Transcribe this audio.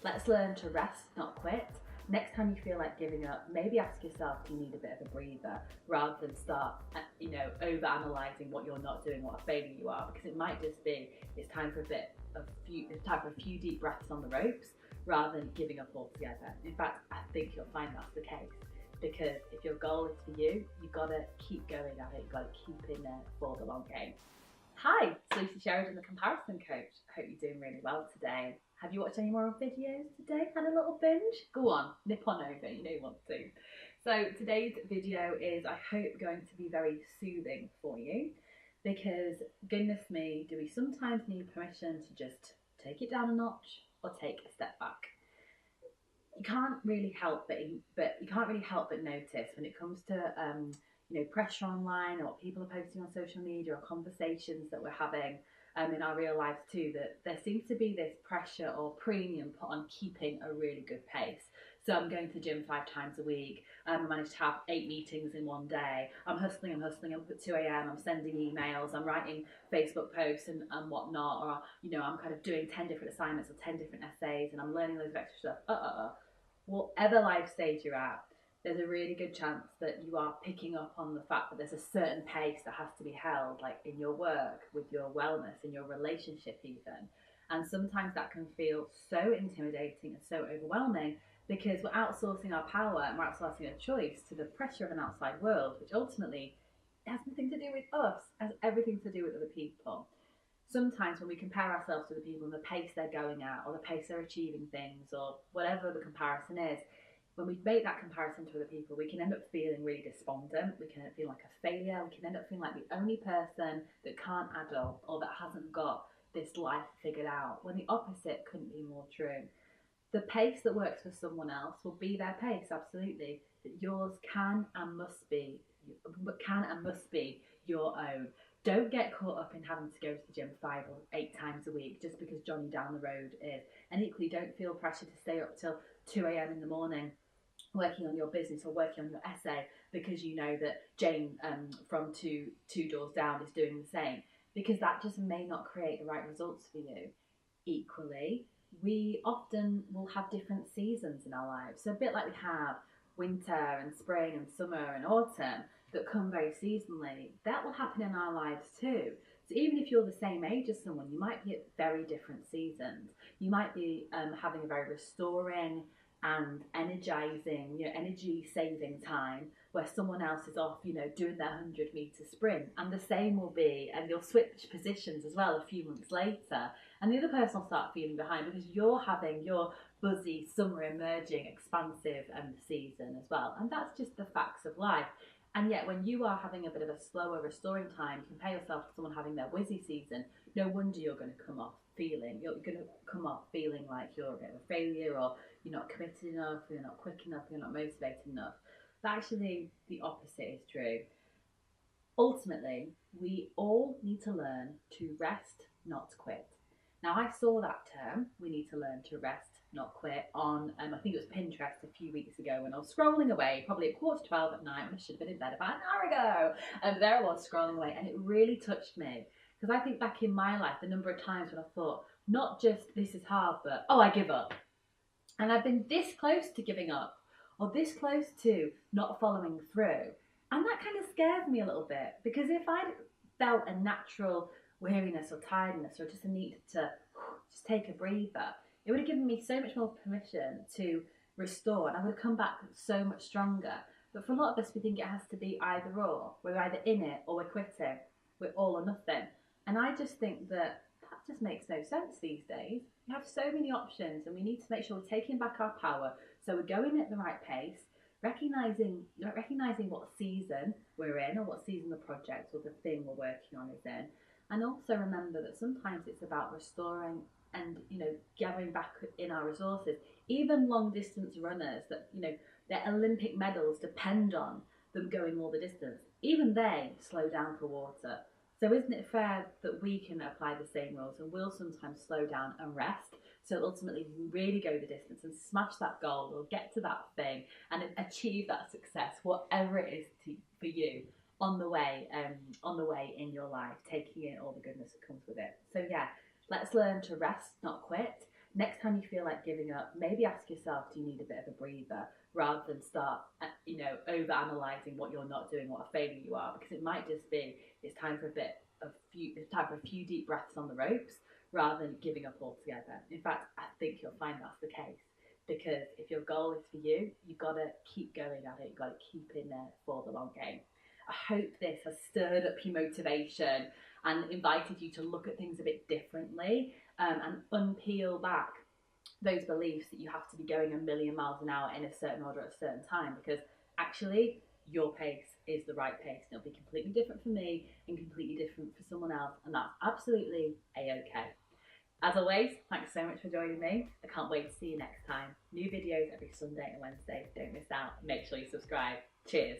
Let's learn to rest, not quit. Next time you feel like giving up, maybe ask yourself, do you need a bit of a breather, rather than start, over analysing what you're not doing, what a failure you are, because it might just be it's time for a few deep breaths on the ropes, rather than giving up altogether. In fact, I think you'll find that's the case, because if your goal is for you, you've got to keep going at it. You've got to keep in there for the long game. Hi, it's Sheridan, the comparison coach. I hope you're doing really well today. Have you watched any more videos today? Had a little binge? Go on, nip on over, you know you want to. So today's video is, I hope, going to be very soothing for you, because goodness me, do we sometimes need permission to just take it down a notch or take a step back. You can't really help but notice when it comes to pressure online, or what people are posting on social media, or conversations that we're having in our real lives too, that there seems to be this pressure or premium put on keeping a really good pace. So I'm going to the gym 5 times a week. I managed to have 8 meetings in one day. I'm hustling up at 2 a.m. I'm sending emails, I'm writing Facebook posts and whatnot, or I'm kind of doing 10 different assignments or 10 different essays, and I'm learning loads of extra stuff. Whatever life stage you're at, there's a really good chance that you are picking up on the fact that there's a certain pace that has to be held, like in your work, with your wellness, in your relationship even. And sometimes that can feel so intimidating and so overwhelming, because we're outsourcing our power and we're outsourcing our choice to the pressure of an outside world, which ultimately has nothing to do with us, has everything to do with other people. Sometimes when we compare ourselves to the people and the pace they're going at, or the pace they're achieving things, or whatever the comparison is, when we make that comparison to other people, we can end up feeling really despondent. We can end up feeling like a failure. We can end up feeling like the only person that can't add up, or that hasn't got this life figured out, when the opposite couldn't be more true. The pace that works for someone else will be their pace, absolutely. But yours can and must be your own. Don't get caught up in having to go to the gym 5 or 8 times a week just because Johnny down the road is. And equally, don't feel pressure to stay up till 2 a.m. in the morning working on your business or working on your essay because you know that Jane from two doors down is doing the same, because that just may not create the right results for you. Equally, we often will have different seasons in our lives. So a bit like we have winter and spring and summer and autumn that come very seasonally, that will happen in our lives too. So even if you're the same age as someone, you might be at very different seasons. You might be having a very restoring and energizing, energy saving time, where someone else is off, doing their 100-meter sprint, and the same will be, and you'll switch positions as well a few months later, and the other person will start feeling behind because you're having your buzzy summer emerging expansive season as well. And that's just the facts of life. And yet when you are having a bit of a slower restoring time, compare yourself to someone having their whizzy season, no wonder you're going to come off feeling like you're a bit of a failure, or you're not committed enough, you're not quick enough, you're not motivated enough. But actually the opposite is true. Ultimately, we all need to learn to rest, not quit. Now, I saw that term, we need to learn to rest, not quit, on, I think it was Pinterest a few weeks ago when I was scrolling away, probably at 11:15 at night, when I should have been in bed about an hour ago. And there I was scrolling away, and it really touched me. Because I think back in my life, the number of times when I thought, not just this is hard, but I give up. And I've been this close to giving up, or this close to not following through. And that kind of scared me a little bit, because if I felt a natural weariness or tiredness, or just a need to just take a breather, it would have given me so much more permission to restore, and I would have come back so much stronger. But for a lot of us, we think it has to be either or. We're either in it or we're quitting. We're all or nothing. And I just think that just makes no sense these days. We have so many options, and we need to make sure we're taking back our power, so we're going at the right pace, recognizing what season we're in, or what season the project or the thing we're working on is in. And also remember that sometimes it's about restoring and gathering back in our resources. Even long distance runners that their Olympic medals depend on them going all the distance, even they slow down for water. So isn't it fair that we can apply the same rules, and we'll sometimes slow down and rest, so ultimately we can really go the distance and smash that goal, or get to that thing and achieve that success, whatever it is for you on the way in your life, taking in all the goodness that comes with it. So yeah, let's learn to rest, not quit. next time you feel like giving up, maybe ask yourself, do you need a bit of a breather, rather than start, over analysing what you're not doing, what a failure you are, because it might just be it's time for a few deep breaths on the ropes, rather than giving up altogether. In fact, I think you'll find that's the case, because if your goal is for you, you've got to keep going at it. You've got to keep in there for the long game. I hope this has stirred up your motivation and invited you to look at things a bit differently, and unpeel back those beliefs that you have to be going a million miles an hour in a certain order at a certain time, because actually your pace is the right pace, and it'll be completely different for me and completely different for someone else, and that's absolutely a-okay. As always, thanks so much for joining me. I can't wait to see you next time. New videos every Sunday and Wednesday. Don't miss out. Make sure you subscribe. Cheers.